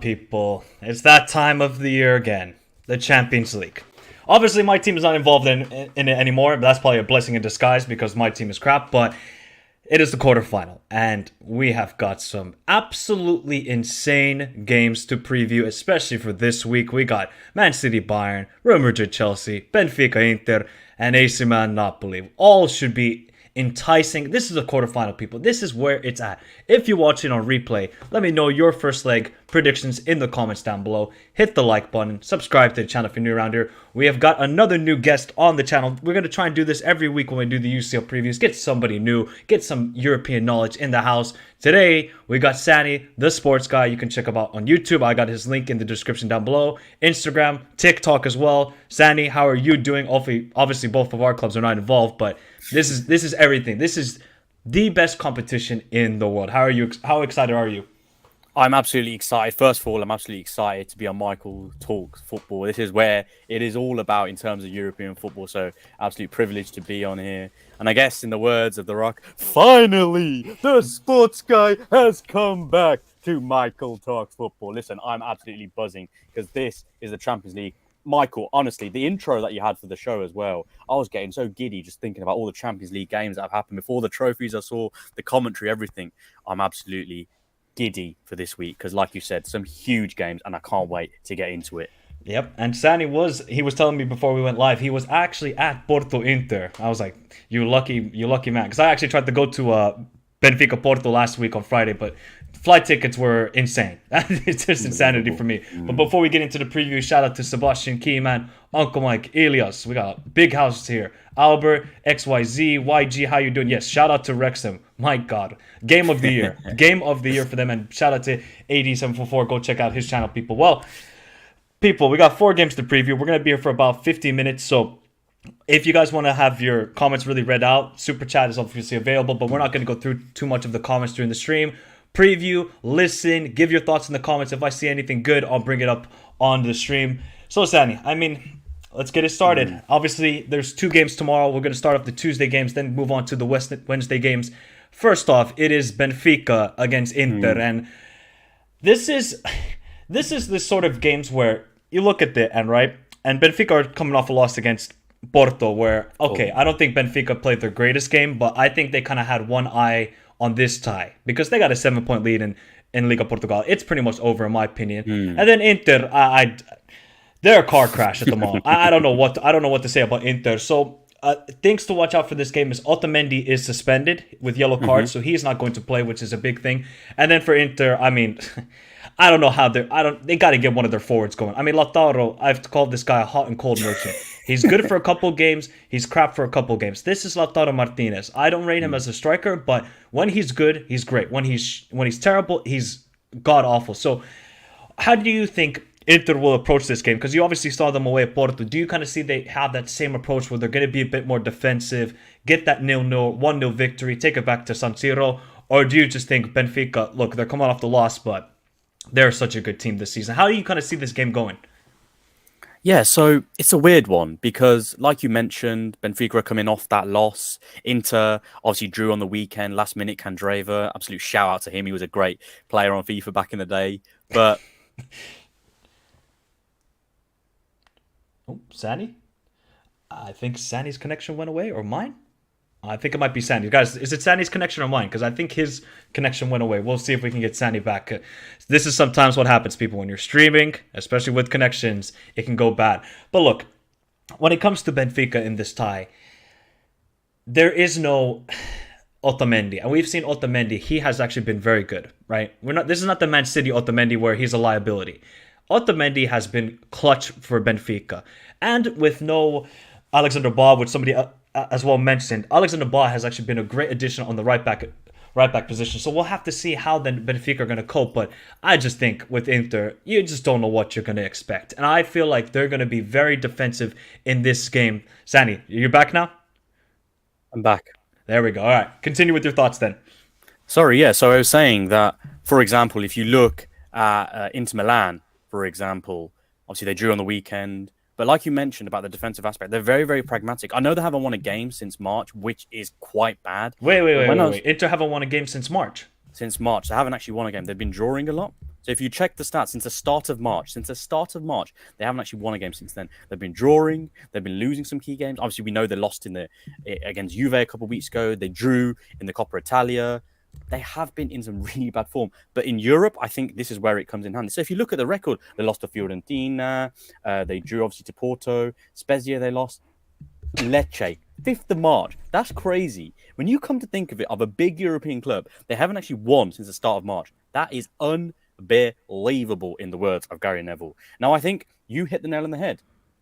People, it's that time of the year again, the Champions League. Obviously, my team is not involved in it anymore, but that's probably a blessing in disguise because my team is crap, but it is the quarterfinal, and we have got some absolutely insane games to preview, especially for this week. We got Man City, Bayern, Real Madrid, Chelsea, Benfica, Inter, and AC Milan, Napoli. All should be enticing. This is a quarterfinal, people. This is where it's at. If you're watching on replay, let me know your first leg predictions in the comments down below. Hit the like button, subscribe to the channel if you're new around here. We have got another new guest on the channel. We're going to try and do this every week when we do the UCL previews. Get somebody new, get some European knowledge in the house. Today, we got Sani, the sports guy. You can check him out on YouTube. I got his link in the description down below. Instagram, TikTok as well. Sani, how are you doing? Obviously, both of our clubs are not involved, but this is everything. This is the best competition in the world. How are you? How excited are you? I'm absolutely excited. First of all, I'm absolutely excited to be on Michael Talks Football. This is where it is all about in terms of European football. So, absolute privilege to be on here. And I guess in the words of The Rock, finally, the sports guy has come back to Michael Talks Football. Listen, I'm absolutely buzzing because this is the Champions League. Michael, honestly, the intro that you had for the show as well, I was getting so giddy just thinking about all the Champions League games that have happened before, the trophies I saw, the commentary, everything. I'm absolutely giddy for this week because, like you said, some huge games and I can't wait to get into it. Yep, and Sani was telling me before we went live, he was actually at Porto Inter. I was like, you lucky man, because I actually tried to go to Benfica Porto last week on Friday, but flight tickets were insane. It's just insanity for me. But before we get into the preview, shout out to Sebastian Keyman, Uncle Mike, Elias. We got big houses here. Albert, XYZ, YG, how you doing? Yes, shout out to Wrexham. My God. Game of the year. Game of the year for them. And shout out to AD744. Go check out his channel, people. Well, people, we got 4 games to preview. We're going to be here for about 15 minutes. So if you guys want to have your comments really read out, Super Chat is obviously available, but we're not going to go through too much of the comments during the stream. Preview, listen, give your thoughts in the comments. If I see anything good, I'll bring it up on the stream. So, Sani, let's get it started. Obviously, there's 2 games tomorrow. We're going to start off the Tuesday games, then move on to the Wednesday games. First off, it is Benfica against Inter, and this is the sort of games where you look at it, and Benfica are coming off a loss against Porto, where, I don't think Benfica played their greatest game, but I think they kind of had one eye on this tie because they got a 7-point lead in Liga Portugal. It's pretty much over in my opinion. And then Inter, they're a car crash at the moment. I don't know what to say about Inter. So things to watch out for this game is Otamendi is suspended with yellow cards, so he's not going to play, which is a big thing. And then for Inter, I don't know how they got to get one of their forwards going. Lautaro, I've called this guy a hot and cold merchant. He's good for a couple games. He's crap for a couple games. This is Lautaro Martinez. I don't rate him as a striker, but when he's good, he's great. When he's terrible, he's god-awful. So how do you think Inter will approach this game? Because you obviously saw them away at Porto. Do you kind of see they have that same approach where they're going to be a bit more defensive, get that 0-0, 1-0 victory, take it back to San Siro? Or do you just think Benfica, look, they're coming off the loss, but they're such a good team this season? How do you kind of see this game going? Yeah, so it's a weird one because, like you mentioned, Benfica are coming off that loss. Inter obviously drew on the weekend, last minute Candreva. Absolute shout out to him. He was a great player on FIFA back in the day. But Sani? I think Sani's connection went away, or mine? I think it might be Sani. Guys, is it Sani's connection or mine? Because I think his connection went away. We'll see if we can get Sani back. This is sometimes what happens, people. When you're streaming, especially with connections, it can go bad. But look, when it comes to Benfica in this tie, there is no Otamendi, and we've seen Otamendi. He has actually been very good, right? We're not. This is not the Man City Otamendi where he's a liability. Otamendi has been clutch for Benfica, and with no Alexander Bob, which somebody as well mentioned, Alexander Bob has actually been a great addition on the right back position. So we'll have to see how then Benfica are going to cope. But I just think with Inter, you just don't know what you're going to expect, and I feel like they're going to be very defensive in this game. Sani, you're back now. I'm back. There we go. All right, continue with your thoughts then. Sorry, yeah. So I was saying that, for example, if you look at Inter Milan, for example, obviously they drew on the weekend. But like you mentioned about the defensive aspect, they're very, very pragmatic. I know they haven't won a game since March, which is quite bad. Wait. Inter haven't won a game since March. Since March, they haven't actually won a game. They've been drawing a lot. So if you check the stats since the start of March, they haven't actually won a game since then. They've been drawing. They've been losing some key games. Obviously, we know they lost against Juve a couple of weeks ago. They drew in the Coppa Italia. They have been in some really bad form. But in Europe, I think this is where it comes in handy. So if you look at the record, they lost to Fiorentina. They drew, obviously, to Porto. Spezia, they lost. Lecce, 5th of March. That's crazy. When you come to think of it, of a big European club, they haven't actually won since the start of March. That is unbelievable, in the words of Gary Neville. Now, I think you hit the nail on the head.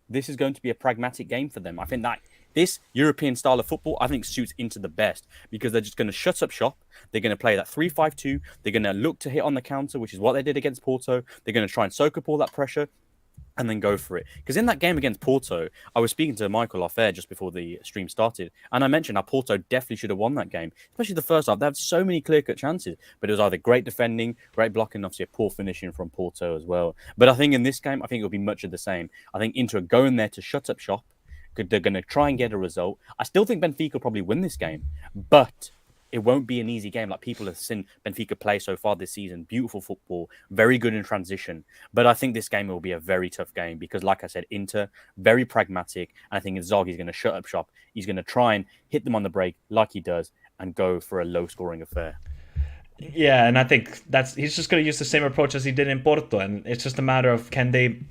This is going to be a pragmatic game for them. I think that this European style of football, I think, suits Inter the best because they're just going to shut up shop. They're going to play that 3-5-2. They're going to look to hit on the counter, which is what they did against Porto. They're going to try and soak up all that pressure and then go for it. Because in that game against Porto, I was speaking to Michael off air just before the stream started, and I mentioned how Porto definitely should have won that game, especially the first half. They had so many clear-cut chances, but it was either great defending, great blocking, obviously a poor finishing from Porto as well. But I think in this game, I think it'll be much of the same. I think Inter are going there to shut up shop. They're going to try and get a result. I still think Benfica will probably win this game, but it won't be an easy game. Like people have seen Benfica play so far this season. Beautiful football, very good in transition. But I think this game will be a very tough game because, like I said, Inter, very pragmatic. And I think Inzaghi's going to shut up shop. He's going to try and hit them on the break like he does and go for a low-scoring affair. Yeah, and I think he's just going to use the same approach as he did in Porto. And it's just a matter of can they...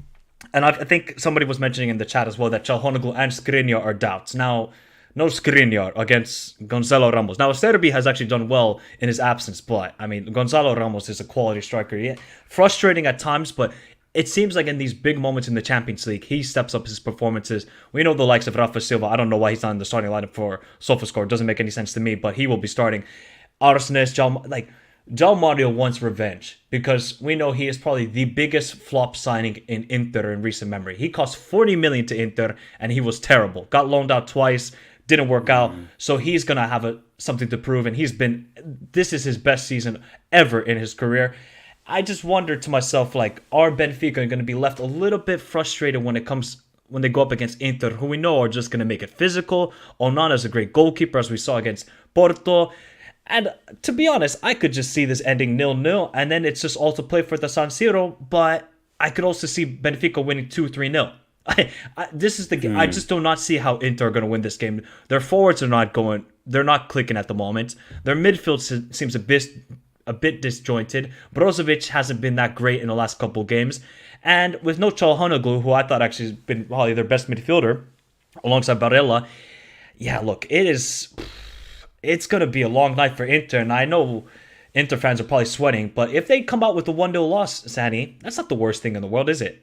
And I think somebody was mentioning in the chat as well that Çalhanoğlu and Skriniar are doubts. Now, no Skriniar against Gonzalo Ramos. Now, Serbi has actually done well in his absence, but, I mean, Gonzalo Ramos is a quality striker. Yeah, frustrating at times, but it seems like in these big moments in the Champions League, he steps up his performances. We know the likes of Rafa Silva. I don't know why he's not in the starting lineup for SofaScore. It doesn't make any sense to me, but he will be starting. Arsenis, João Mario wants revenge because we know he is probably the biggest flop signing in Inter in recent memory. He cost 40 million to Inter and he was terrible. Got loaned out twice, didn't work out. So he's going to have something to prove, and this is his best season ever in his career. I just wonder to myself, like, are Benfica going to be left a little bit frustrated when they go up against Inter, who we know are just going to make it physical? Onana's a great goalkeeper, as we saw against Porto. And to be honest, I could just see this ending 0-0, and then it's just all to play for the San Siro, but I could also see Benfica winning 2-3-0. This is the game. I just do not see how Inter are going to win this game. Their forwards are not going. They're not clicking at the moment. Their midfield seems a bit disjointed. Brozovic hasn't been that great in the last couple of games, and with no Çalhanoğlu, who I thought actually has been probably their best midfielder, alongside Barella. Yeah, look, it's going to be a long night for Inter, and I know Inter fans are probably sweating, but if they come out with a 1-0 loss, Sani, that's not the worst thing in the world, is it?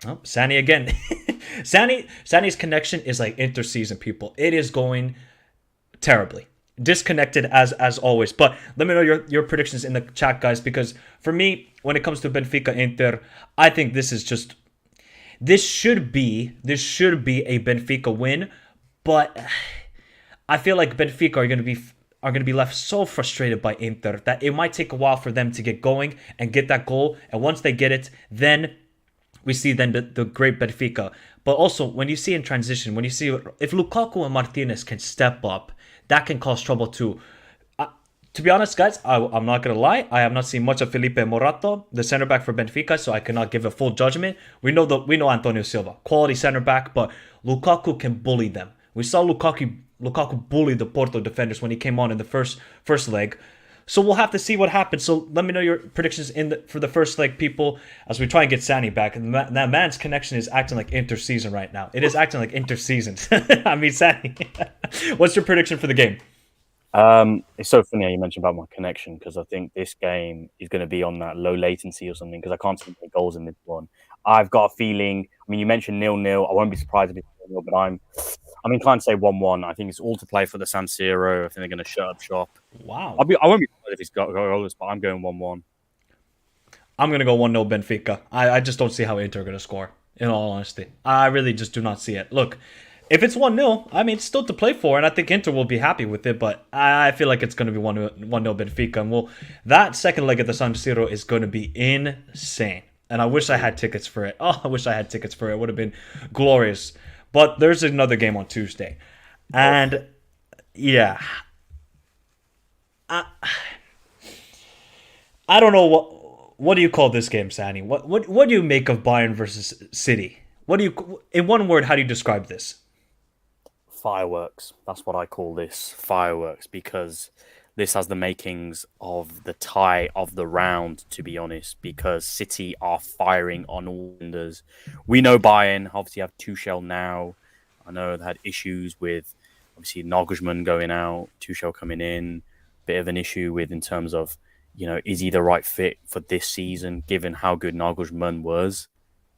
Oh, Sani again. Sani's connection is like Inter season, people. It is going terribly. Disconnected as always. But let me know your predictions in the chat, guys, because for me, when it comes to Benfica Inter, I think this should be a Benfica win, but I feel like Benfica are going to be left so frustrated by Inter that it might take a while for them to get going and get that goal. And once they get it, then we see then the great Benfica. But also, when you see in transition, when you see if Lukaku and Martinez can step up, that can cause trouble too. To be honest, guys, I'm not going to lie. I have not seen much of Felipe Morato, the center back for Benfica, so I cannot give a full judgment. We know Antonio Silva, quality center back, but Lukaku can bully them. We saw Lukaku bully the Porto defenders when he came on in the first leg. So we'll have to see what happens. So let me know your predictions for the first like people as we try and get Sani back. And that man's connection is acting like interseason right now. It is acting like interseason. I mean, Sani, what's your prediction for the game? It's so funny how you mentioned about my connection because I think this game is going to be on that low latency or something because I can't see any goals in this one. I've got a feeling. I mean, you mentioned 0-0. I won't be surprised if it's 0-0, but I'm inclined to say 1-1. I think it's all to play for the San Siro. I think they're going to shut up shop. Wow. I won't be surprised if it's got goals, but I'm going 1-1. I'm going to go 1-0 Benfica. I just don't see how Inter are going to score, in all honesty. I really just do not see it. Look, if it's 1-0, I mean, it's still to play for, and I think Inter will be happy with it, but I feel like it's going to be 1-0 Benfica. And that second leg at the San Siro is going to be insane. And I wish I had tickets for it. Oh, I wish I had tickets for it. It would have been glorious. But there's another game on Tuesday. And, yeah. I don't know what do you call this game, Sani? What do you make of Bayern versus City? In one word, how do you describe this? Fireworks. That's what I call this. Fireworks, because this has the makings of the tie of the round, to be honest, because City are firing on all cylinders. We know Bayern obviously have Tuchel now. I know they had issues with obviously Nagelsmann going out, Tuchel coming in. Bit of an issue with in terms of, is he the right fit for this season, given how good Nagelsmann was?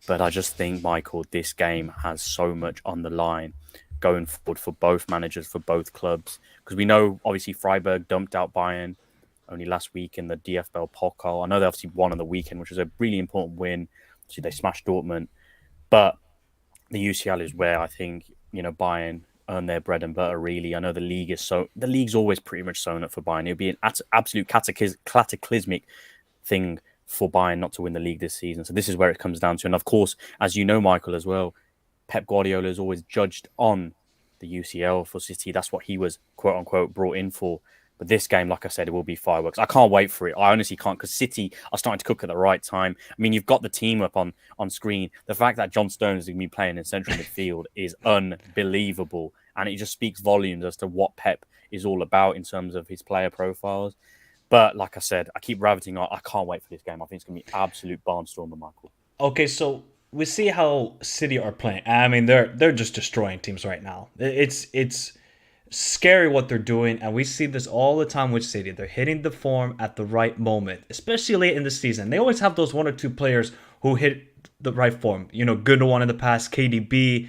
But I just think, Michael, this game has so much on the line going forward for both managers, for both clubs. Because we know, obviously, Freiburg dumped out Bayern only last week in the DFL Pokal. I know they obviously won on the weekend, which was a really important win. Obviously, they smashed Dortmund. But the UCL is where I think, Bayern earn their bread and butter, really. I know the league's always pretty much sewn up for Bayern. It would be an absolute cataclysmic thing for Bayern not to win the league this season. So this is where it comes down to. And of course, as you know, Michael, as well, Pep Guardiola is always judged on the UCL for City. That's what he was, quote unquote, brought in for. But this game, like I said, it will be fireworks. I can't wait for it. I honestly can't, because City are starting to cook at the right time. I mean, you've got the team up on screen. The fact that John Stones is going to be playing in central midfield is unbelievable. And it just speaks volumes as to what Pep is all about in terms of his player profiles. But like I said, I keep rabbiting on. I can't wait for this game. I think it's going to be absolute barnstormer, Michael. Okay, so we see how City are playing. I mean, they're just destroying teams right now. It's scary what they're doing, and we see this all the time with City. They're hitting the form at the right moment, especially late in the season. They always have those one or two players who hit the right form. Gundogan in the past, KDB,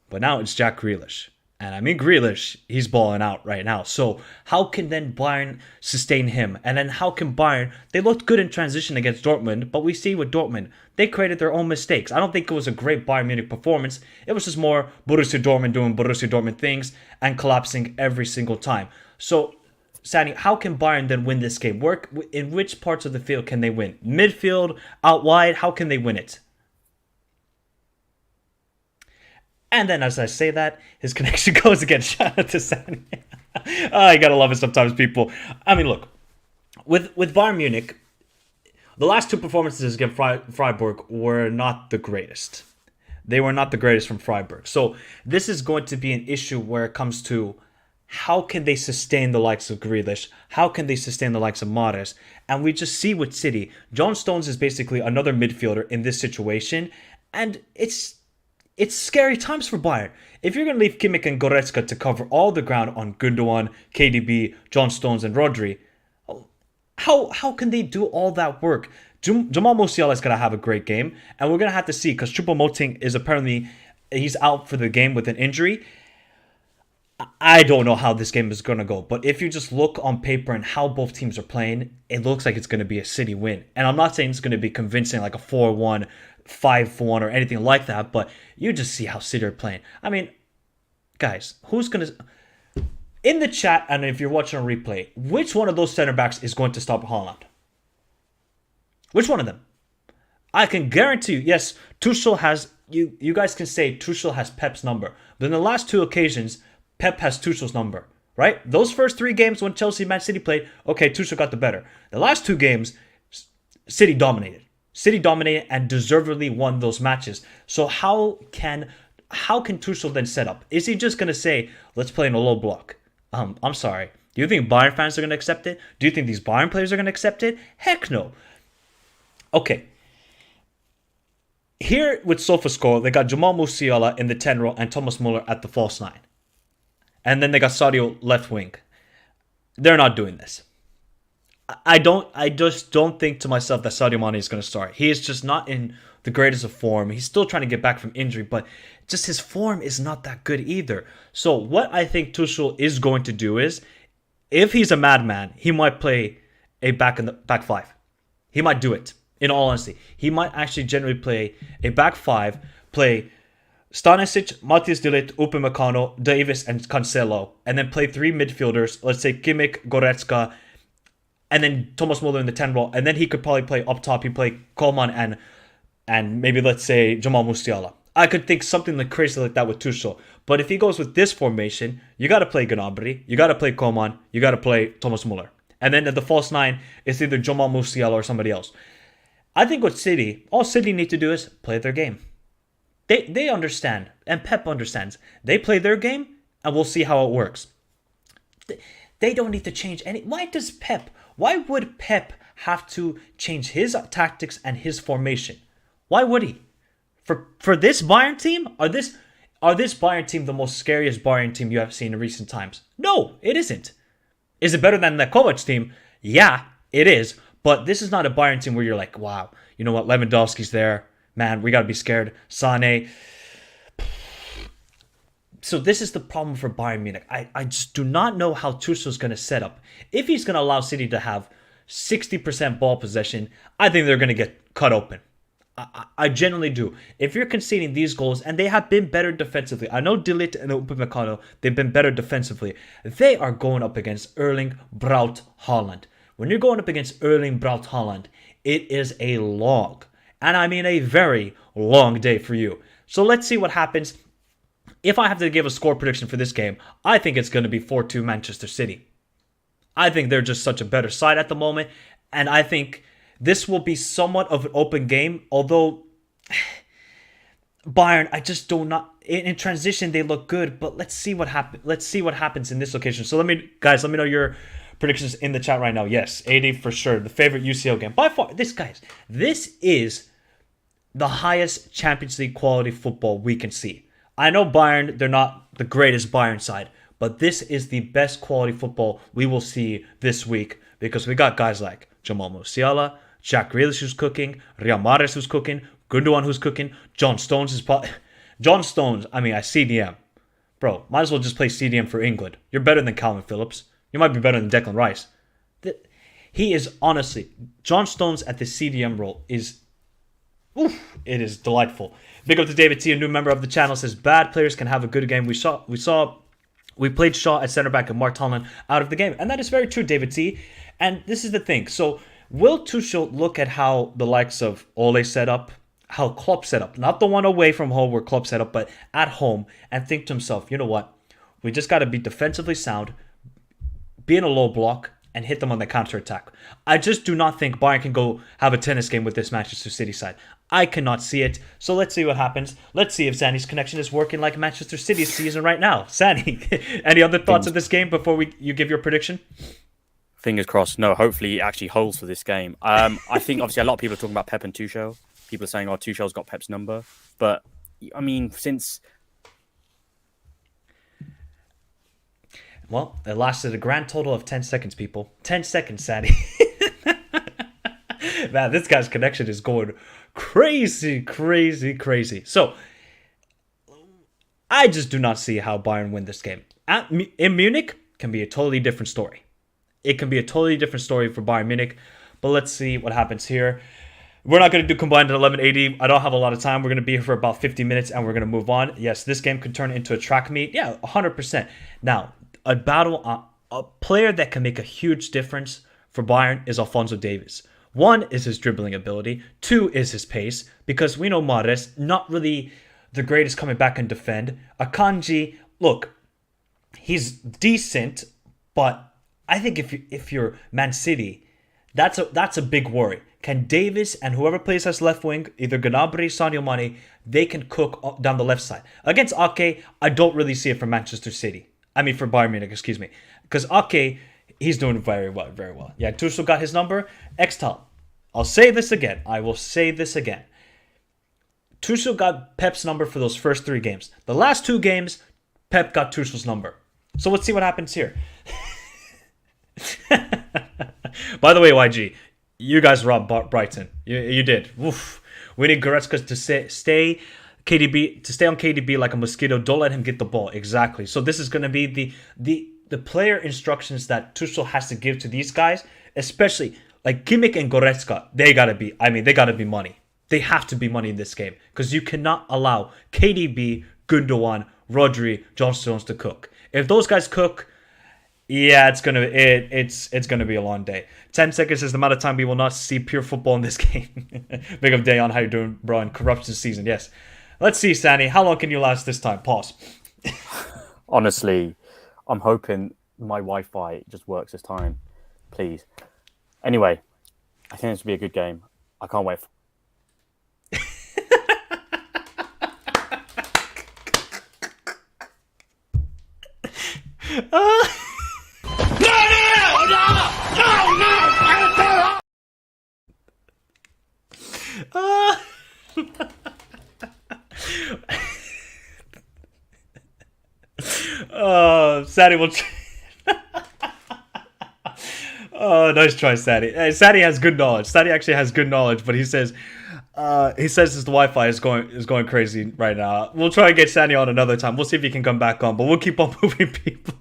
but now it's Jack Grealish. And I mean, Grealish, he's balling out right now. So how can then Bayern sustain him? And then how can Bayern, they looked good in transition against Dortmund, but we see with Dortmund, they created their own mistakes. I don't think it was a great Bayern Munich performance. It was just more Borussia Dortmund doing Borussia Dortmund things and collapsing every single time. So, Sani, how can Bayern then win this game? In which parts of the field can they win? Midfield, out wide, how can they win it? And then as I say that, his connection goes again. Shout out to Sani. You gotta love it sometimes, people. I mean, look, with Bayern Munich, the last two performances against Freiburg were not the greatest. They were not the greatest from Freiburg. So this is going to be an issue where it comes to how can they sustain the likes of Grealish? How can they sustain the likes of Mahrez? And we just see with City, John Stones is basically another midfielder in this situation. And it's scary times for Bayern. If you're going to leave Kimmich and Goretzka to cover all the ground on Gundogan, KDB, John Stones, and Rodri, how can they do all that work? Jamal Musiala is going to have a great game, and we're going to have to see, because Choupo-Moting is apparently, he's out for the game with an injury. I don't know how this game is going to go, but if you just look on paper and how both teams are playing, it looks like it's going to be a City win. And I'm not saying it's going to be convincing like a 4-1, 5-1 or anything like that, but you just see how City are playing. I mean, guys, who's going to... In the chat, and if you're watching a replay, which one of those center backs is going to stop Haaland? Which one of them? I can guarantee you, yes, Tuchel has... You guys can say Tuchel has Pep's number, but in the last two occasions, Pep has Tuchel's number, right? Those first three games when Chelsea Man City played, okay, Tuchel got the better. The last two games, City dominated. City dominated and deservedly won those matches. So how can Tuchel then set up? Is he just going to say, let's play in a low block? I'm sorry. Do you think Bayern fans are going to accept it? Do you think these Bayern players are going to accept it? Heck no. Okay. Here with SofaScore, they got Jamal Musiala in the 10 role and Thomas Muller at the false 9. And then they got Sadio left wing. They're not doing this. I just don't think to myself that Sadio Mane is going to start. He is just not in the greatest of form. He's still trying to get back from injury, but just his form is not that good either. So what I think Tuchel is going to do is, if he's a madman, he might play a back five. He might do it. In all honesty, he might actually generally play a back five, play Stanisic, Matthias de Ligt, Upamecano, Davis, and Cancelo, and then play 3 midfielders. Let's say Kimmich, Goretzka, and then Thomas Muller in the 10 role, and then he could probably play up top. He play Coman and maybe let's say Jamal Musiala. I could think something like crazy like that with Tuchel. But if he goes with this formation, you got to play Gnabry, you got to play Coman, you got to play Thomas Muller, and then at the false 9, it's either Jamal Musiala or somebody else. I think with City, all City need to do is play their game. They understand, and Pep understands. They play their game, and we'll see how it works. They don't need to change any. Why would Pep have to change his tactics and his formation? Why would he? For this Bayern team, are this Bayern team the most scariest Bayern team you have seen in recent times? No, it isn't. Is it better than the Kovac team? Yeah, it is. But this is not a Bayern team where you're like, wow, you know what, Lewandowski's there. Man, we got to be scared. Sané. So this is the problem for Bayern Munich. I just do not know how Tuchel's going to set up. If he's going to allow City to have 60% ball possession, I think they're going to get cut open. I genuinely do. If you're conceding these goals, and they have been better defensively. I know De Ligt and Upamecano, they've been better defensively. They are going up against Erling Braut Haaland. When you're going up against Erling Braut Haaland, it is a long, and I mean a very long day for you. So let's see what happens. If I have to give a score prediction for this game, I think it's going to be 4-2 Manchester City. I think they're just such a better side at the moment, and I think this will be somewhat of an open game, although Bayern, I just do not. In transition, they look good, but let's see what happens. Let's see what happens in this location. So let me know your predictions in the chat right now. Yes, 80 for sure. The favorite UCL game by far. This is the highest Champions League quality football we can see. I know Bayern, they're not the greatest Bayern side, but this is the best quality football we will see this week because we got guys like Jamal Musiala, Jack Grealish who's cooking, Riyad Mahrez who's cooking, Gundogan who's cooking, John Stones is John Stones, I CDM. Bro, might as well just play CDM for England. You're better than Calvin Phillips. You might be better than Declan Rice. He is honestly, John Stones at the CDM role is, it is delightful. Big up to David T, a new member of the channel, says bad players can have a good game. We played Shaw at center back and Mark Tomlin out of the game. And that is very true, David T. And this is the thing. So will Tuchel look at how the likes of Ole set up, how Klopp set up, not the one away from home where Klopp set up, but at home, and think to himself, you know what? We just got to be defensively sound, be in a low block, and hit them on the counter-attack. I just do not think Bayern can go have a tennis game with this Manchester City side. I cannot see it. So let's see what happens. Let's see if Sani's connection is working like Manchester City's season right now. Sani, any other thoughts of this game before you give your prediction? Fingers crossed. No, hopefully it actually holds for this game. I think obviously a lot of people are talking about Pep and Tuchel. People are saying, oh, Tuchel's got Pep's number. But, I mean, since... Well, it lasted a grand total of 10 seconds, people. 10 seconds, Sani. Man, this guy's connection is going crazy, crazy, crazy. So, I just do not see how Bayern win this game. In Munich, can be a totally different story. It can be a totally different story for Bayern Munich. But let's see what happens here. We're not going to do combined at 11:80. I don't have a lot of time. We're going to be here for about 50 minutes and we're going to move on. Yes, this game could turn into a track meet. Yeah, 100%. Now, a player that can make a huge difference for Bayern is Alphonso Davies. One is his dribbling ability. Two is his pace, because we know Mahrez, not really the greatest coming back and defend. Akanji, look, he's decent, but I think if you're Man City, that's a big worry. Can Davis and whoever plays as left wing, either Gnabry, Sadio Mane, they can cook down the left side. Against Ake, I don't really see it for Manchester City. I mean, for Bayern Munich, excuse me. Because Ake, he's doing very well, very well. Yeah, Tuchel got his number. X-Top. I'll say this again. I will say this again. Tuchel got Pep's number for those first 3 games. The last 2 games, Pep got Tuchel's number. So let's see what happens here. By the way, YG, you guys robbed Brighton. You did. Oof. We need Goretzka to stay KDB to stay on KDB like a mosquito. Don't let him get the ball. Exactly. So this is going to be the player instructions that Tuchel has to give to these guys, especially like Kimmich and Goretzka. They gotta be money. They have to be money in this game because you cannot allow KDB, Gundogan, Rodri, John Stones to cook. If those guys cook, yeah, it's gonna be a long day. 10 seconds is the amount of time we will not see pure football in this game. Big up Dayon, how you doing, bro? In corruption season, yes. Let's see, Sani, how long can you last this time? Pause. Honestly, I'm hoping my Wi-Fi just works this time, please. Anyway, I think this will be a good game. I can't wait. Sani will. Oh, nice try, Sani. Sani has good knowledge. Sani actually has good knowledge, but he says his Wi-Fi is going crazy right now. We'll try and get Sani on another time. We'll see if he can come back on, but we'll keep on moving people.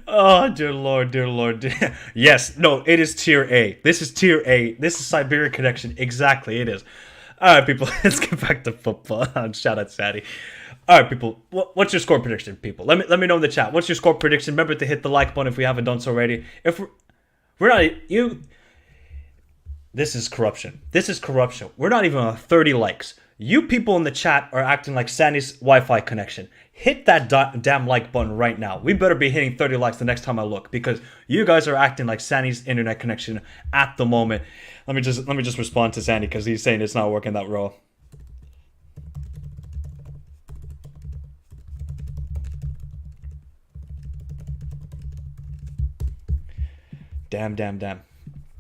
Oh, dear Lord. Yes, no, it is tier A. This is tier A. This is Siberia Connection. Exactly, it is. All right, people, let's get back to football. Shout out, Sani. All right, people, what's your score prediction, people? Let me know in the chat. What's your score prediction? Remember to hit the like button if we haven't done so already. If we're not, this is corruption. This is corruption. We're not even on 30 likes. You people in the chat are acting like Sani's Wi-Fi connection. Hit that damn like button right now. We better be hitting 30 likes the next time I look because you guys are acting like Sani's internet connection at the moment. Let me just respond to Sani because he's saying it's not working that well. Damn.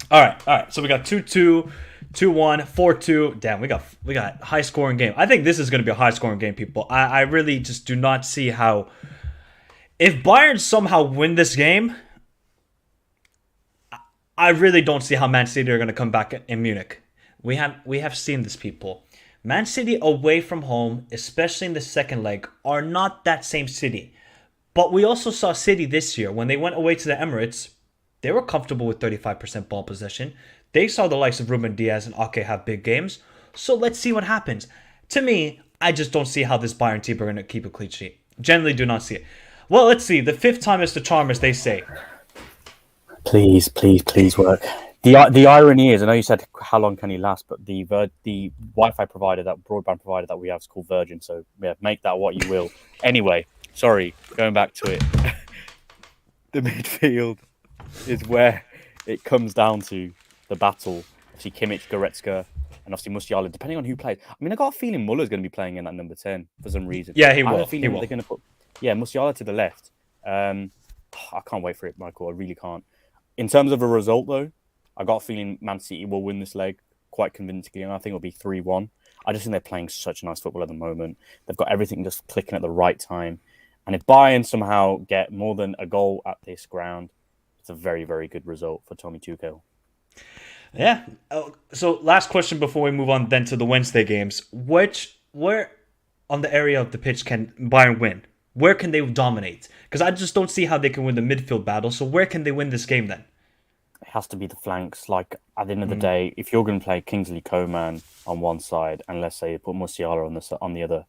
All right. So we got 2-2, 2-1, 4-2. Damn, we got high scoring game. I think this is going to be a high scoring game, people. I really just do not see how. If Bayern somehow win this game, I really don't see how Man City are going to come back in Munich. We have seen this, people. Man City away from home, especially in the second leg, are not that same City. But we also saw City this year when they went away to the Emirates. They were comfortable with 35% ball possession. They saw the likes of Ruben Diaz and Ake have big games. So let's see what happens. To me, I just don't see how this Bayern team are going to keep a clean sheet. Generally do not see it. Well, let's see. The 5th time is the charm, as they say. Please work. The irony is, I know you said how long can he last, but the Wi-Fi provider, that broadband provider that we have is called Virgin. So yeah, make that what you will. Anyway, sorry, going back to it. The midfield is where it comes down to the battle. Obviously, Kimmich, Goretzka, and obviously Musiala, depending on who plays. I mean, I got a feeling Muller's going to be playing in that number 10 for some reason. Yeah, he will. I have a feeling they're going to put Musiala to the left. I can't wait for it, Michael. I really can't. In terms of a result, though, I got a feeling Man City will win this leg quite convincingly, and I think it'll be 3-1. I just think they're playing such nice football at the moment. They've got everything just clicking at the right time. And if Bayern somehow get more than a goal at this ground, it's a very, very good result for Tommy Tuchel. Yeah. So last question before we move on then to the Wednesday games. Where on the area of the pitch can Bayern win? Where can they dominate? Because I just don't see how they can win the midfield battle. So where can they win this game then? It has to be the flanks. Like, at the end of the day, if you're going to play Kingsley Coman on one side and let's say you put Musiala on the other,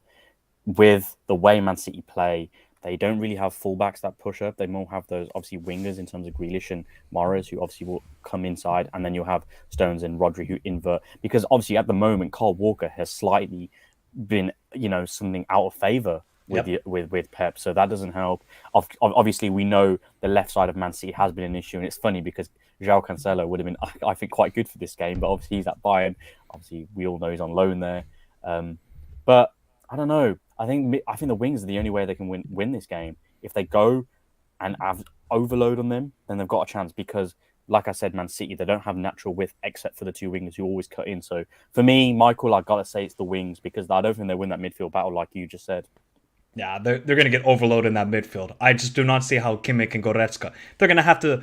with the way Man City play, they don't really have fullbacks that push up. They more have those, obviously, wingers in terms of Grealish and Mahrez, who obviously will come inside. And then you'll have Stones and Rodri who invert. Because obviously, at the moment, Kyle Walker has slightly been, something out of favour with Pep. So that doesn't help. Obviously, we know the left side of Man City has been an issue. And it's funny because João Cancelo would have been, I think, quite good for this game. But obviously, he's at Bayern. Obviously, we all know he's on loan there. But I don't know. I think the wings are the only way they can win this game. If they go and have overload on them, then they've got a chance because, like I said, Man City, they don't have natural width except for the two wingers who always cut in. So for me, Michael, I gotta say it's the wings because I don't think they win that midfield battle like you just said. Yeah, they're going to get overloaded in that midfield. I just do not see how Kimmich and Goretzka. They're going to have to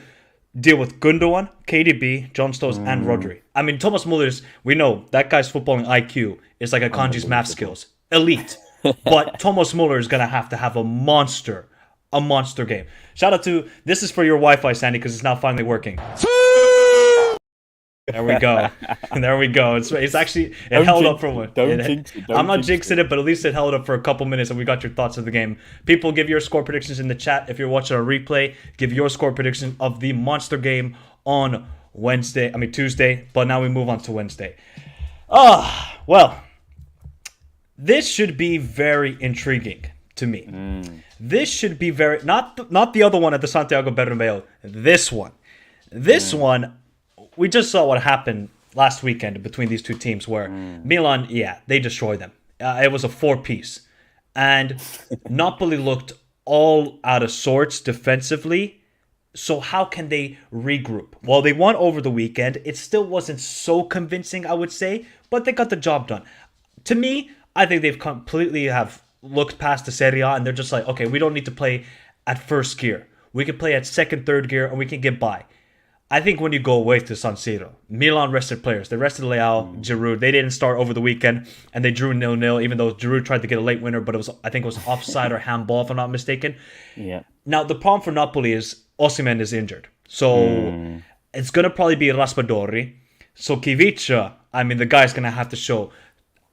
deal with Gundogan, KDB, John Stones, and Rodri. I mean, Thomas Muller's, we know that guy's footballing IQ is like a Kanji's math skills. Elite. But Thomas Muller is going to have a monster game. Shout out to, this is for your Wi-Fi, Sandy, because it's now finally working. There we go. There we go. It's actually, it held up for one. I'm not jinxing it, but at least it held up for a couple minutes and we got your thoughts of the game. People, give your score predictions in the chat. If you're watching a replay, give your score prediction of the monster game on Tuesday. But now we move on to Wednesday. Well, this should be very intriguing to me. This should be very, not the other one at the Santiago Bernabeu. This one. We just saw what happened last weekend between these two teams where Milan, they destroyed them. It was a 4-piece. And Napoli looked all out of sorts defensively. So how can they regroup? Well, they won over the weekend. It still wasn't so convincing, I would say, but they got the job done. To me, I think they've completely have looked past the Serie A and they're just like, okay, we don't need to play at first gear. We can play at second, third gear, and we can get by. I think when you go away to San Siro, Milan rested players. They rested Leao, Giroud. They didn't start over the weekend, and they drew 0-0, even though Giroud tried to get a late winner, but I think it was offside or handball, if I'm not mistaken. Yeah. Now, the problem for Napoli is Osimhen is injured. So it's going to probably be Raspadori. So Kivica, the guy's going to have to show.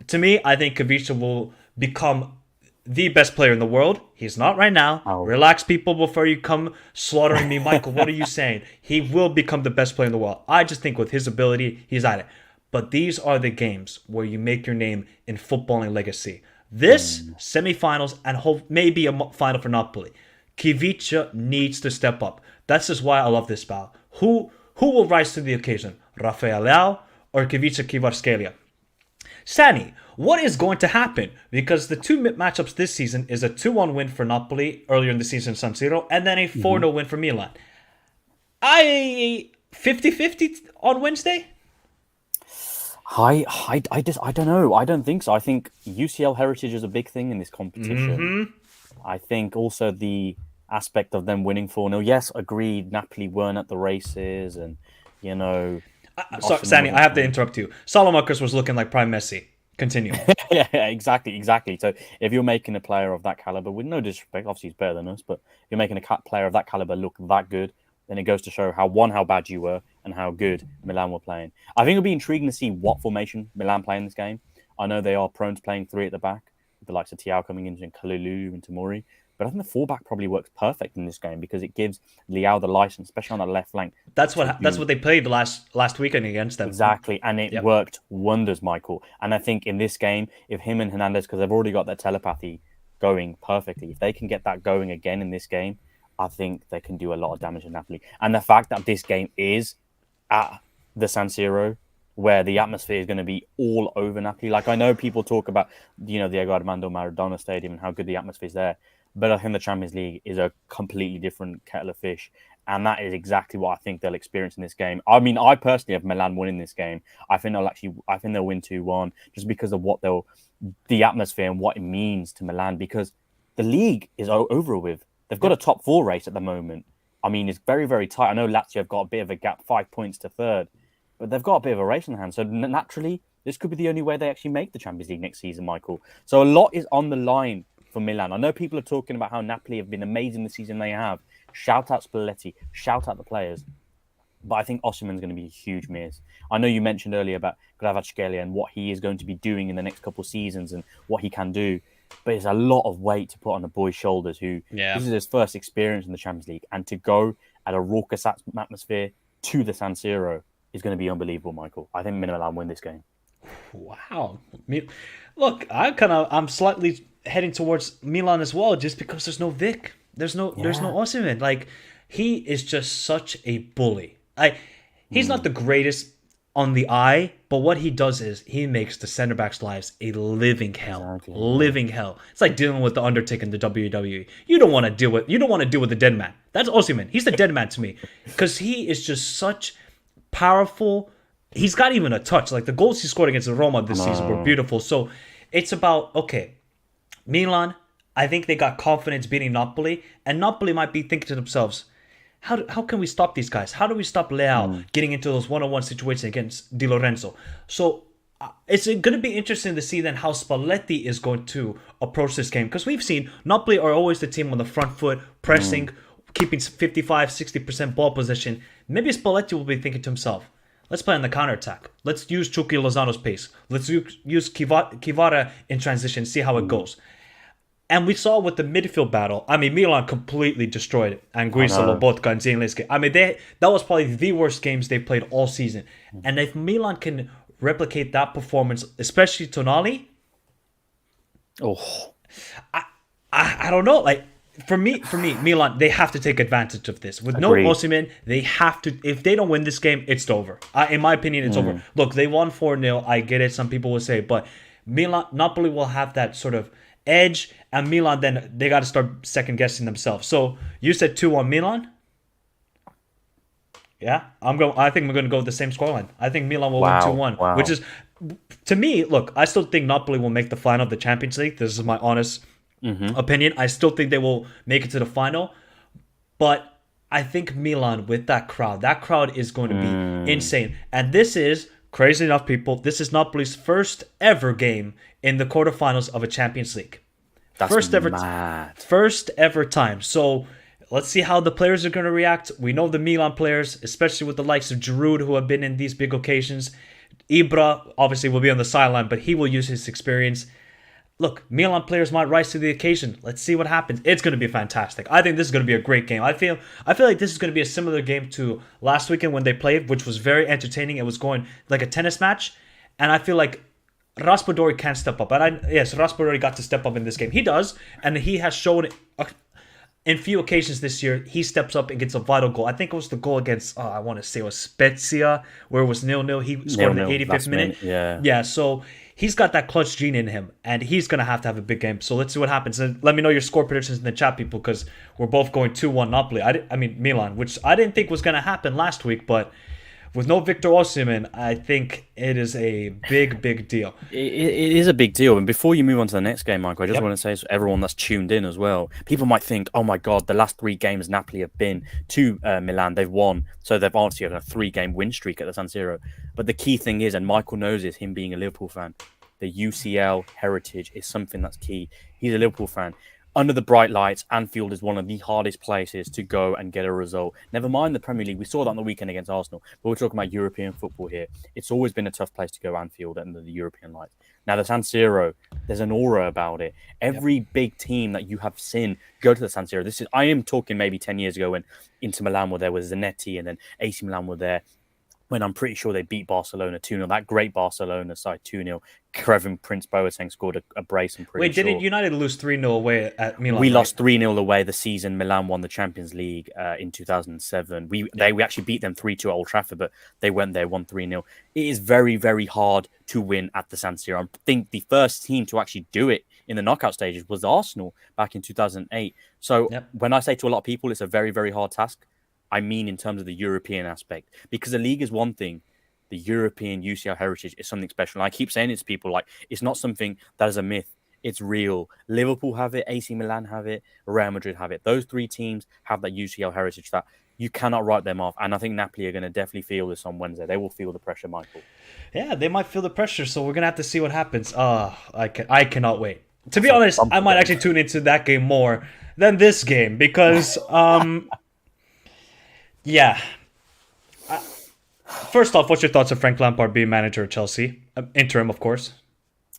To me, I think Kivica will become the best player in the world. He's not right now. Relax, people, before you come slaughtering me. Michael, what are you saying? He will become the best player in the world. I just think with his ability, he's at it. But these are the games where you make your name in footballing legacy. This, semifinals, and maybe a final for Napoli. Kivica needs to step up. That's just why I love this battle. Who will rise to the occasion? Rafael Leao or Kivica Kvaratskhelia? Sani, what is going to happen? Because the two matchups this season is a 2-1 win for Napoli earlier in the season, San Siro, and then a 4-0 win for Milan. 50-50 on Wednesday? I don't know. I don't think so. I think UCL heritage is a big thing in this competition. I think also the aspect of them winning 4-0. Yes, agreed. Napoli weren't at the races and, Sorry, Sani, I have to interrupt you. Salamakers was looking like prime Messi. Continue. Yeah, exactly. So if you're making a player of that caliber, with no disrespect, obviously he's better than us, but if you're making a player of that caliber look that good, then it goes to show how bad you were and how good Milan were playing. I think it'll be intriguing to see what formation Milan play in this game. I know they are prone to playing 3 at the back, with the likes of Thiago coming in and Kalulu and Tomori. But I think the fullback probably works perfect in this game because it gives Leao the license, especially on the left flank. That's what they played the last weekend against them. Exactly, and it worked wonders, Michael. And I think in this game, if him and Hernandez, because they've already got their telepathy going perfectly, if they can get that going again in this game, I think they can do a lot of damage to Napoli. And the fact that this game is at the San Siro, where the atmosphere is going to be all over Napoli. Like, I know people talk about, the Diego Armando Maradona Stadium and how good the atmosphere is there. But I think the Champions League is a completely different kettle of fish. And that is exactly what I think they'll experience in this game. I personally have Milan winning this game. I think they'll win 2-1 just because of the atmosphere and what it means to Milan, because the league is over with. They've got a top 4 race at the moment. It's very, very tight. I know Lazio have got a bit of a gap, 5 points to third, but they've got a bit of a race in hand. So naturally, this could be the only way they actually make the Champions League next season, Michael. So a lot is on the line for Milan. I know people are talking about how Napoli have been amazing the season they have. Shout out Spalletti, shout out the players. But I think Osimhen's going to be a huge miss. I know you mentioned earlier about Kvaratskhelia and what he is going to be doing in the next couple of seasons and what he can do. But it's a lot of weight to put on a boy's shoulders this is his first experience in the Champions League. And to go at a raucous atmosphere to the San Siro is going to be unbelievable, Michael. I think Milan win this game. Wow. Look, I'm slightly heading towards Milan as well, just because there's no Vic. There's no Osimhen. Like, he is just such a bully. He's not the greatest on the eye, but what he does is he makes the center backs' lives a living hell. Exactly. Living hell. It's like dealing with the Undertaker in the WWE. You don't want to deal with the dead man. That's Osimhen. He's the dead man to me. Because he is just such powerful. He's got even a touch. Like the goals he scored against Roma this season were beautiful. So it's about, okay, Milan, I think they got confidence beating Napoli, and Napoli might be thinking to themselves, how can we stop these guys? How do we stop Leao getting into those one-on-one situations against Di Lorenzo? So it's going to be interesting to see then how Spalletti is going to approach this game, because we've seen Napoli are always the team on the front foot, pressing, keeping 55, 60% ball possession. Maybe Spalletti will be thinking to himself, let's play on the counterattack. Let's use Chucky Lozano's pace. Let's use Kivara in transition, see how it goes. And we saw with the midfield battle, I mean, Milan completely destroyed it. Anguissa, Lobotka, and Zielinski. I mean, that was probably the worst games they played all season. And if Milan can replicate that performance, especially Tonali, I don't know. Like, for me, Milan, they have to take advantage of this. With no Osimhen, they have to. If they don't win this game, it's over. In my opinion, it's over. Look, they won 4-0. I get it. Some people will say, but Napoli will have that sort of edge, and Milan, then they got to start second guessing themselves. So you said 2-1 Milan. Yeah, I think we're going to go with the same scoreline. I think Milan will win 2-1, which is, to me, look, I still think Napoli will make the final of the Champions League. This is my honest opinion. I still think they will make it to the final, but I think Milan with that crowd is going to be insane. And this is, crazy enough, people, this is Napoli's first ever game in the quarterfinals of a Champions League. That's first ever time. So let's see how the players are going to react. We know the Milan players, especially with the likes of Giroud, who have been in these big occasions. Ibra obviously will be on the sideline, but he will use his experience. Look, Milan players might rise to the occasion. Let's see what happens. It's going to be fantastic. I think this is going to be a great game. I feel like this is going to be a similar game to last weekend when they played, which was very entertaining. It was going like a tennis match, and I feel like Raspadori can step up. Yes, Raspadori got to step up in this game. He does, and he has shown in few occasions this year, he steps up and gets a vital goal. I think it was the goal against, I want to say it was Spezia, where it was 0-0. He scored in the 85th minute. Yeah, so he's got that clutch gene in him, and he's going to have a big game. So let's see what happens. And let me know your score predictions in the chat, people, because we're both going 2-1 Napoli. I mean, Milan, which I didn't think was going to happen last week, but with no Victor Osimhen, I think it is a big deal. It is a big deal. And before you move on to the next game, Michael, I just want to say to everyone that's tuned in as well, people might think, oh my God, the last 3 games Napoli have been to Milan, they've won. So they've obviously had a 3-game win streak at the San Siro. But the key thing is, and Michael knows this, him being a Liverpool fan, the UCL heritage is something that's key. He's a Liverpool fan. Under the bright lights, Anfield is one of the hardest places to go and get a result. Never mind the Premier League. We saw that on the weekend against Arsenal. But we're talking about European football here. It's always been a tough place to go, Anfield, under the European lights. Now, the San Siro, there's an aura about it. Every big team that you have seen go to the San Siro. I am talking maybe 10 years ago when Inter Milan were there with Zanetti, and then AC Milan were there, when I'm pretty sure they beat Barcelona 2-0. That great Barcelona side 2-0. Kevin Prince Boateng scored a brace. Wait, didn't United lose 3-0 away at Milan? We lost 3-0 away the season Milan won the Champions League in 2007. We actually beat them 3-2 at Old Trafford, but they went there, won 3-0. It is very, very hard to win at the San Siro. I think the first team to actually do it in the knockout stages was Arsenal back in 2008. So when I say to a lot of people it's a very, very hard task, I mean in terms of the European aspect. Because the league is one thing. The European UCL heritage is something special. And I keep saying it to people, like, it's not something that is a myth. It's real. Liverpool have it. AC Milan have it. Real Madrid have it. Those 3 teams have that UCL heritage that you cannot write them off. And I think Napoli are going to definitely feel this on Wednesday. They will feel the pressure, Michael. Yeah, they might feel the pressure. So we're going to have to see what happens. I cannot wait. To be honest, I might actually tune into that game more than this game because... Yeah. First off, what's your thoughts of Frank Lampard being manager of Chelsea? Interim, of course.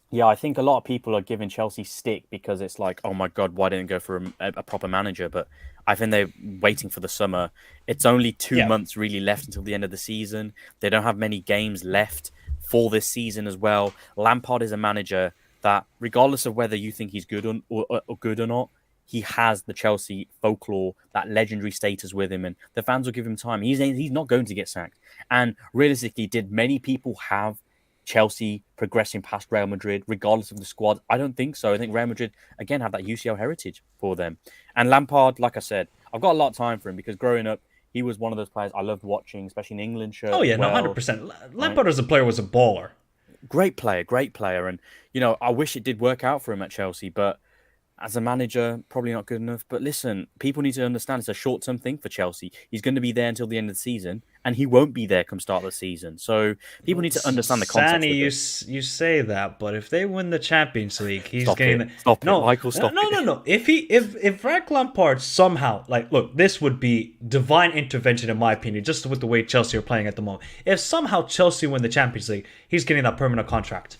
Yeah, I think a lot of people are giving Chelsea stick because it's like, oh my God, why didn't go for a proper manager? But I think they're waiting for the summer. It's only 2 months really left until the end of the season. They don't have many games left for this season as well. Lampard is a manager that, regardless of whether you think he's good or not, he has the Chelsea folklore, that legendary status with him, and the fans will give him time. He's not going to get sacked. And realistically, did many people have Chelsea progressing past Real Madrid, regardless of the squad? I don't think so. I think Real Madrid, again, have that UCL heritage for them. And Lampard, like I said, I've got a lot of time for him because growing up, he was one of those players I loved watching, especially in England shirt. Oh yeah, no, well, 100%. Lampard as a player was a baller. Great player. And, I wish it did work out for him at Chelsea, but as a manager, probably not good enough. But listen, people need to understand it's a short-term thing for Chelsea. He's going to be there until the end of the season, and he won't be there come start of the season. So people need to understand the context. Sani, you say that, but if they win the Champions League, he's Stop getting it. Stop it, Michael. Stop no, it. no, no. If Frank Lampard somehow, look, this would be divine intervention in my opinion, just with the way Chelsea are playing at the moment. If somehow Chelsea win the Champions League, he's getting that permanent contract.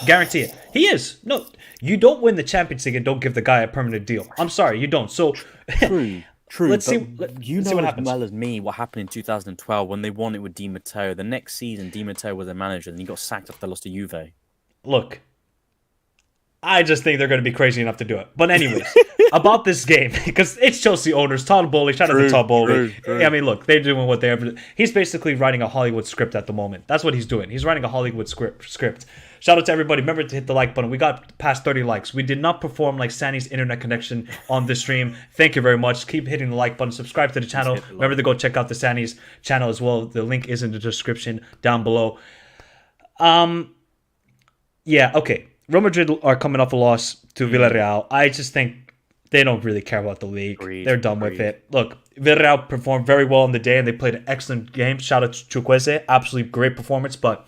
Guarantee it. He is. No, you don't win the Champions League and don't give the guy a permanent deal. I'm sorry, you don't. So True. Let's see. You know what as happens. well as me what happened in 2012 when they won it with Di Matteo. The next season, Di Matteo was their manager, and he got sacked after they lost to Juve. Look, I just think they're going to be crazy enough to do it. But anyways, about this game, because it's Chelsea owners, Todd Bowley, shout out to Todd Bowley. True. I mean, look, they're doing what they're... He's basically writing a Hollywood script at the moment. That's what he's doing. He's writing a Hollywood script. Shout out to everybody. Remember to hit the like button. We got past 30 likes. We did not perform like Sani's internet connection on this stream. Thank you very much. Keep hitting the like button. Subscribe to the channel. Remember to go check out the Sani's channel as well. The link is in the description down below. Yeah, okay. Real Madrid are coming off a loss to Villarreal. I just think they don't really care about the league. They're done with it. Look, Villarreal performed very well on the day, and they played an excellent game. Shout out to Chukwueze. Absolutely great performance, but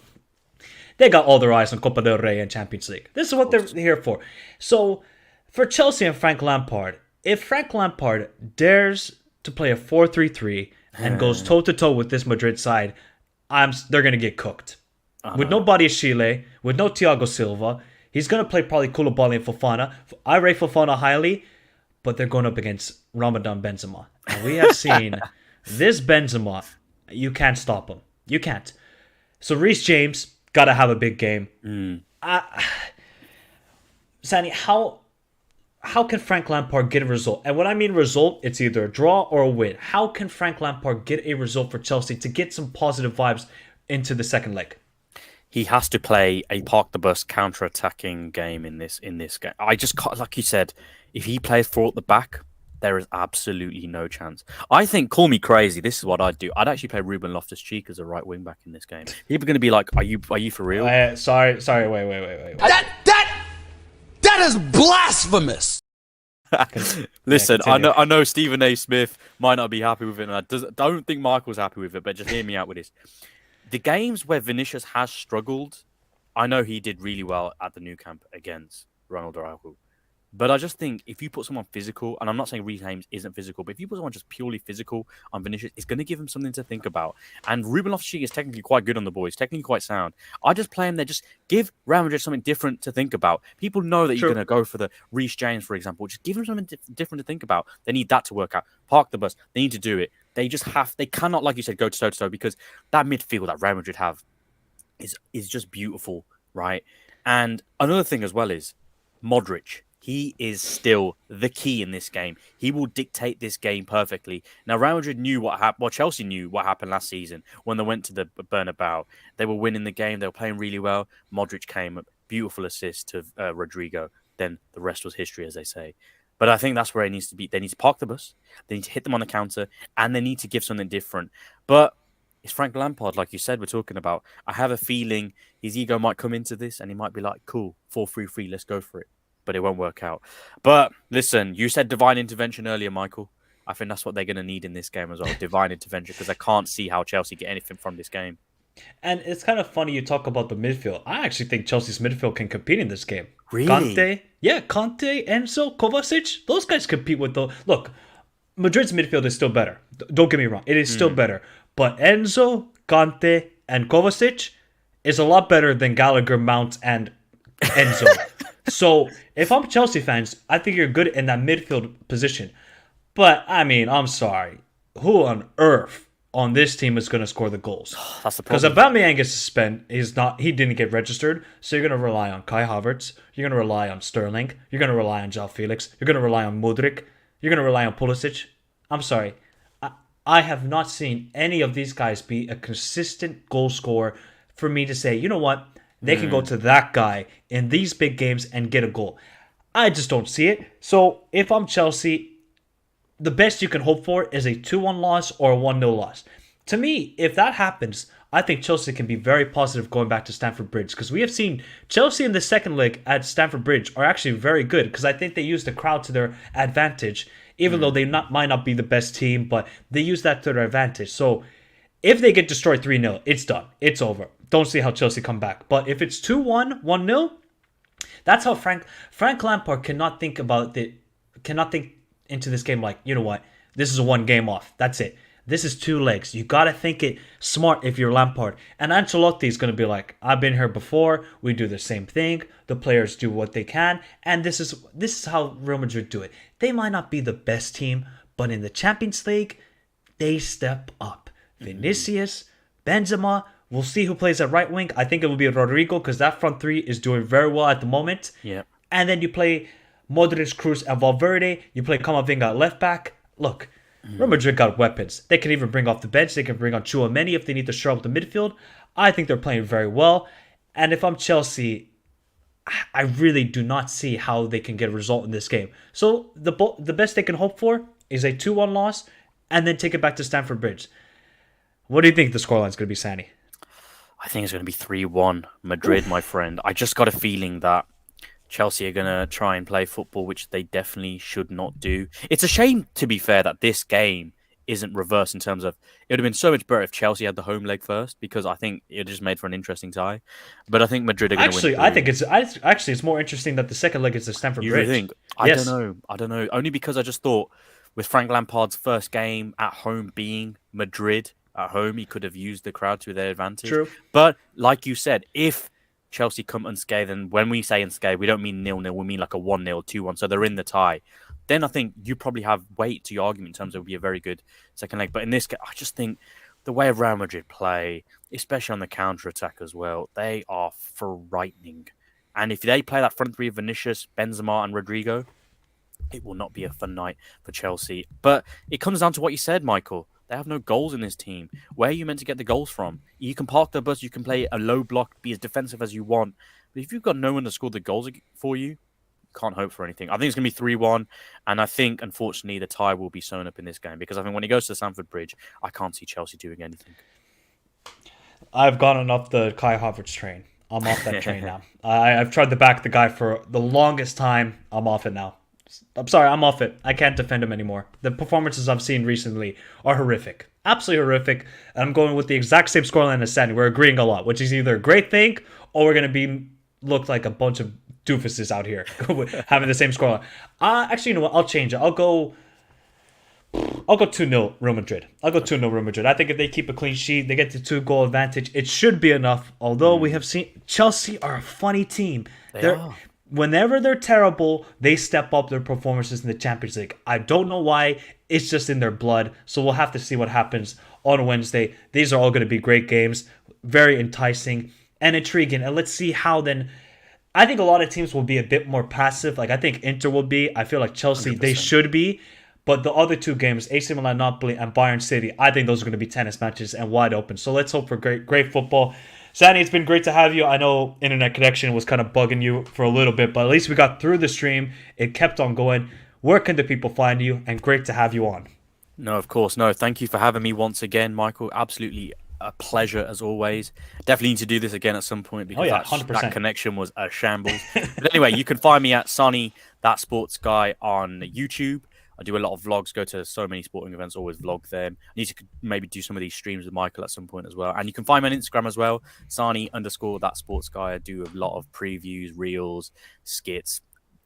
they got all their eyes on Copa del Rey and Champions League. This is what they're here for. So, for Chelsea and Frank Lampard, if Frank Lampard dares to play a 4-3-3 and goes toe-to-toe with this Madrid side, they're going to get cooked. With no Chile, with no Thiago Silva, he's going to play probably Koulibaly and Fofana. I rate Fofana highly, but they're going up against Ramadan Benzema. And we have seen this Benzema, you can't stop him. You can't. So Reece James, got to have a big game. Sani, how can Frank Lampard get a result? And when I mean result, it's either a draw or a win. How can Frank Lampard get a result for Chelsea to get some positive vibes into the second leg? He has to play a park the bus counter-attacking game in this game. I just can't, like you said, if he plays 4 at the back, there is absolutely no chance. I think, call me crazy, this is what I'd do. I'd actually play Ruben Loftus-Cheek as a right wing back in this game. People are going to be like, are you for real? Sorry, wait. That is blasphemous. Listen, I know Stephen A. Smith might not be happy with it, and I don't think Michael's happy with it, but just hear me out with this. The games where Vinicius has struggled, I know he did really well at the Nou Camp against Ronald Araujo. But I just think if you put someone physical, and I'm not saying Reece James isn't physical, but if you put someone just purely physical on Vinicius, it's going to give him something to think about. And Ruben Loftus-Cheek is technically quite good on the ball. He's technically quite sound. I just play him there. Just give Real Madrid something different to think about. People know that you're going to go for the Reece James, for example. Just give him something different to think about. They need that to work out. Park the bus. They need to do it. They cannot, like you said, go toe-to-toe because that midfield that Real Madrid have is just beautiful, right? And another thing as well is Modric. He is still the key in this game. He will dictate this game perfectly. Now, Real Madrid knew what happened. Well, Chelsea knew what happened last season when they went to the Bernabeu. They were winning the game. They were playing really well. Modric came up. Beautiful assist to Rodrigo. Then the rest was history, as they say. But I think that's where it needs to be. They need to park the bus. They need to hit them on the counter. And they need to give something different. But it's Frank Lampard, like you said, we're talking about. I have a feeling his ego might come into this and he might be like, cool, 4-3-3, let's go for it. But it won't work out. But listen, you said divine intervention earlier, Michael. I think that's what they're going to need in this game as well. Divine intervention, because I can't see how Chelsea get anything from this game. And it's kind of funny you talk about the midfield. I actually think Chelsea's midfield can compete in this game. Really? Conte, Enzo, Kovacic, those guys compete with the... Look, Madrid's midfield is still better. Don't get me wrong. It is still better. But Enzo, Conte, and Kovacic is a lot better than Gallagher, Mount, and Enzo. So, if I'm Chelsea fans, I think you're good in that midfield position. But, I mean, I'm sorry. Who on earth on this team is going to score the goals. That's the Because problem. Aubameyang is suspended. He didn't get registered. So you're going to rely on Kai Havertz. You're going to rely on Sterling. You're going to rely on João Felix. You're going to rely on Mudryk. You're going to rely on Pulisic. I'm sorry. I have not seen any of these guys be a consistent goal scorer for me to say, you know what? They can go to that guy in these big games and get a goal. I just don't see it. So if I'm Chelsea, the best you can hope for is a 2-1 loss or a 1-0 loss. To me, if that happens, I think Chelsea can be very positive going back to Stamford Bridge, because we have seen Chelsea in the second leg at Stamford Bridge are actually very good, because I think they use the crowd to their advantage, even though they might not be the best team, but they use that to their advantage. So if they get destroyed 3-0, it's done. It's over. Don't see how Chelsea come back. But if it's 2-1, 1-0, that's how Frank Lampard cannot think into this game like, you know what, this is a one game off. That's it. This is 2 legs. You got to think it smart if you're Lampard. And Ancelotti is going to be like, I've been here before. We do the same thing. The players do what they can. And this is how Real Madrid do it. They might not be the best team, but in the Champions League, they step up. Vinicius, Benzema, we'll see who plays at right wing. I think it will be Rodrigo, because that front three is doing very well at the moment. Yeah. And then you play Modric, Cruz, and Valverde. You play Camavinga at left back. Look, Real Madrid got weapons. They can even bring off the bench. They can bring on Chouameni if they need to shore up the midfield. I think they're playing very well. And if I'm Chelsea, I really do not see how they can get a result in this game. So the best they can hope for is a 2-1 loss and then take it back to Stamford Bridge. What do you think the scoreline is going to be, Sani? I think it's going to be 3-1 Madrid, my friend. I just got a feeling that Chelsea are going to try and play football, which they definitely should not do. It's a shame, to be fair, that this game isn't reversed in terms of it would have been so much better if Chelsea had the home leg first, because I think it just made for an interesting tie. But I think Madrid are going to win. Actually, I think it's more interesting that the second leg is the Stamford You Bridge. really think? Yes. I don't know. Only because I just thought with Frank Lampard's first game at home being Madrid at home, he could have used the crowd to their advantage. True. But like you said, if Chelsea come unscathed, and when we say unscathed, we don't mean 0-0, we mean like a 1-0, 2-1, so they're in the tie. Then I think you probably have weight to your argument in terms of it would be a very good second leg. But in this case, I just think the way Real Madrid play, especially on the counter-attack as well, they are frightening. And if they play that front three of Vinicius, Benzema and Rodrigo, it will not be a fun night for Chelsea. But it comes down to what you said, Michael. They have no goals in this team. Where are you meant to get the goals from? You can park the bus, you can play a low block, be as defensive as you want. But if you've got no one to score the goals for you, can't hope for anything. I think it's going to be 3-1. And I think, unfortunately, the tie will be sewn up in this game. Because I think when it goes to Stamford Bridge, I can't see Chelsea doing anything. I've gone off the Kai Havertz train. I'm off that train now. I've tried to back the guy for the longest time. I'm off it now. I'm sorry, I'm off it. I can't defend him anymore. The performances I've seen recently are horrific. Absolutely horrific. And I'm going with the exact same scoreline as Sandy. We're agreeing a lot, which is either a great thing or we're going to look like a bunch of doofuses out here having the same scoreline. Actually, you know what? I'll change it. I'll go 2-0 Real Madrid. I'll go 2-0 Real Madrid. I think if they keep a clean sheet, they get the 2-goal advantage, it should be enough. Although we have seen Chelsea are a funny team. They are. Whenever they're terrible, they step up their performances in the Champions League. I don't know why. It's just in their blood. So we'll have to see what happens on Wednesday. These are all going to be great games. Very enticing and intriguing. And let's see how then... I think a lot of teams will be a bit more passive. Like I think Inter will be. I feel like Chelsea, 100%. they should be. But the other 2 games, AC Milan, Napoli, and Bayern City, I think those are going to be tennis matches and wide open. So let's hope for great football. Sandy, it's been great to have you. I know internet connection was kind of bugging you for a little bit, but at least we got through the stream. It kept on going. Where can the people find you? And great to have you on. No, of course. No, thank you for having me once again, Michael. Absolutely a pleasure as always. Definitely need to do this again at some point because 100%. that connection was a shambles. But anyway, you can find me at Sonny, that sports guy, on YouTube. I do a lot of vlogs, go to so many sporting events, always vlog them. I need to maybe do some of these streams with Michael at some point as well. And you can find me on Instagram as well, Sani_ that sports guy. I do a lot of previews, reels, skits.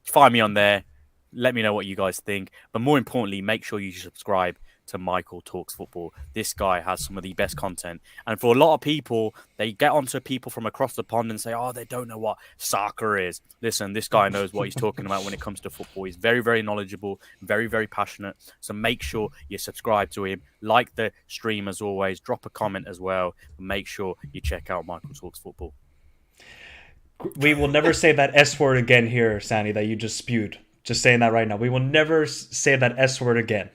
Find me on there. Let me know what you guys think. But more importantly, make sure you subscribe to Michael Talks Football. This guy has some of the best content. And for a lot of people, they get onto people from across the pond and say, oh, they don't know what soccer is. Listen, this guy knows what he's talking about when it comes to football. He's very, very knowledgeable, very, very passionate. So make sure you subscribe to him. Like the stream as always. Drop a comment as well. And make sure you check out Michael Talks Football. We will never say that S word again here, Sandy, that you just spewed. Just saying that right now. We will never say that S word again.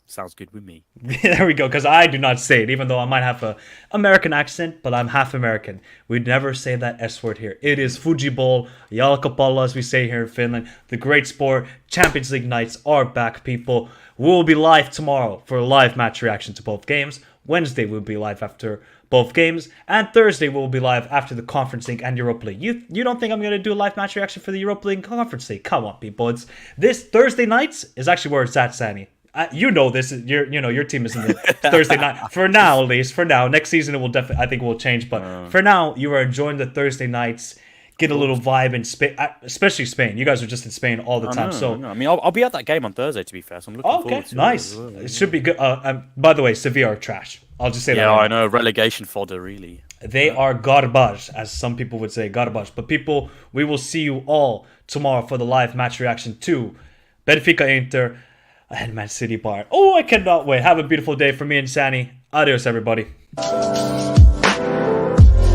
Sounds good with me. There we go, because I do not say it, even though I might have a American accent, but I'm half American. We'd never say that S word here. It is Fujiball, Jalkapallo, as we say here in Finland. The great sport. Champions League nights are back, people. We'll be live tomorrow for a live match reaction to both games. Wednesday we'll be live after both games, and Thursday we'll be live after the Conference League and Europa League. You don't think I'm going to do a live match reaction for the Europa League and Conference League? Come on, people. It's this Thursday nights is actually where it's at, Sandy. You know this. Your team is in the Thursday night for now, at least for now. Next season it will definitely, I think, it will change. But for now, you are enjoying the Thursday nights. Get a little vibe in Spain, especially Spain. You guys are just in Spain all the time. I mean, I'll be at that game on Thursday. To be fair, so I'm looking forward to nice. it. It should be good. By the way, Sevilla are trash. I'll just say that. Yeah, right I know. Relegation fodder, really. They are garbage, as some people would say, garbage. But people, we will see you all tomorrow for the live match reaction to Benfica Inter and Man City Bayern. Oh, I cannot wait. Have a beautiful day for me and Sani. Adios, everybody.